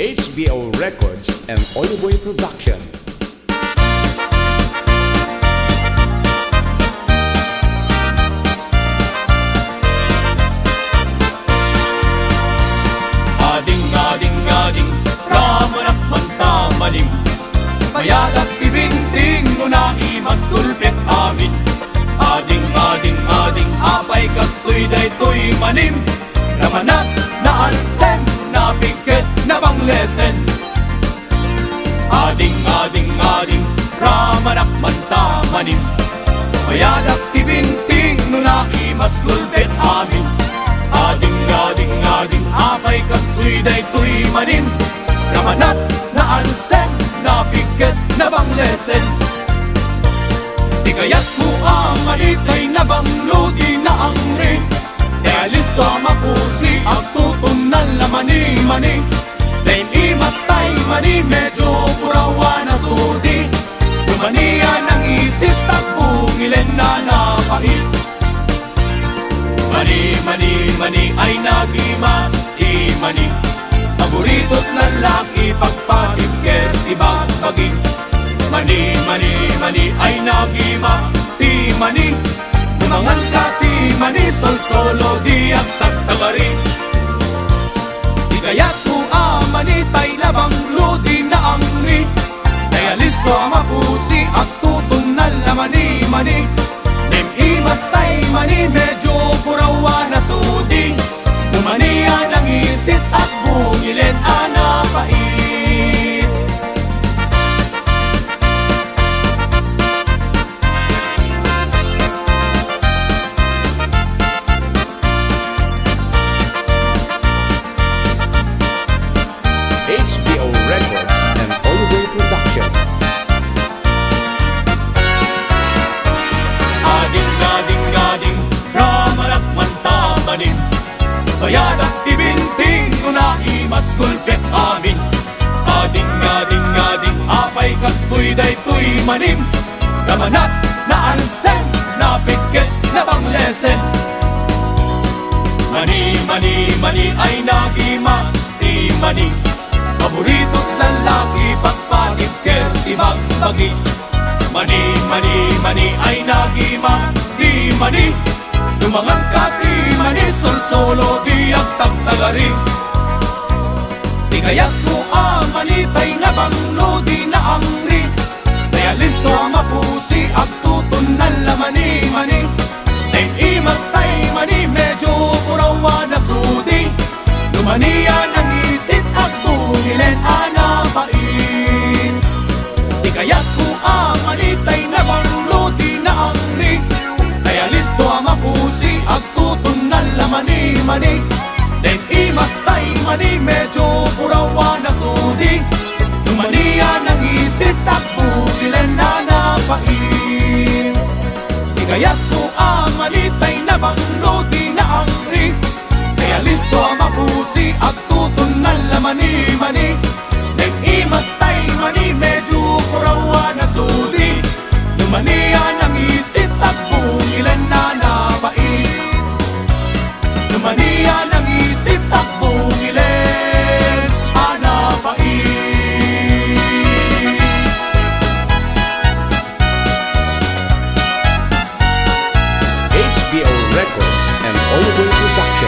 HBO Records and Oliboy Production. Ading-ading-ading, ramanak mantamanim, mayadak ibinting mo na imas gulpit amin. Ading-ading-ading, apay kastoy daytoy manim, ramanak na alsem, na bigket na banglesen. Ading-ading-ading, ramanak mantamanim, mayadak ibinting mo na imas gulpit amin. Ading-ading-ading, apay kasoy daytoy manim, ramanat na alsen, na bigket na banglesen. Di kayat mo amanitay na banglodi na angri, di alis ka mapusi at tutunan na mani-mani. Dain imas tay mani, medyo purawa na sudi, kumaniya ng isip takbungilen na napait. Mani ay nagimas, imani, paborito't lalaki pagpatibker ibang baging. Mani ay nagimas, timani, tumangan ka timani, sol-solo di at tagtagari. Di kaya't mo amani tay labang lodi na angri, tay alis ko mapusi at tutunan na mani-mani. Nem imas tay mani, medyo purawa na sudi, kumaniya ng isit at bungilen anapait. HBO Records and Oliboy Production. Ading-ading-ading, ramanak mantamanim, bayadak ibinting ko na imas gulpit amin. Ading-ading-ading, apay kastoy daytoy manim, ramanat na alsen, na bigket na banglesen. Mani ay nagimas, timani, paborito't lalaki pagpatibker ibang bagi. Mani ay nagimas, di mani, tumangan ka di mani, sol-solo di ang tagtagari. Di kaya't mo amani tay na banglo di na angri, tay alis ko mapusi at tutunan la mani-mani. Tay imas tay mani, medyo purawa na sudi, lumaniya ng isit at bungilen anapait. Di kaya't mo amani tay na banglo di na angri, tay alis ko mapusi at tutunan la mani-mani. Den imas tay mani, medyo purawa na sudi, lumaniya ng isit at bungilen anapait. Di kaya't mo amani tay na banglo di na angri, tay alis ko mapusi at tutunan la mani-mani. Den imas tay mani, medyo purawa na sudi, lumaniya ng isit at bungilen anapait. Lumaniya ng isip at bungilen anapait. HBO Records and Oliboy Production.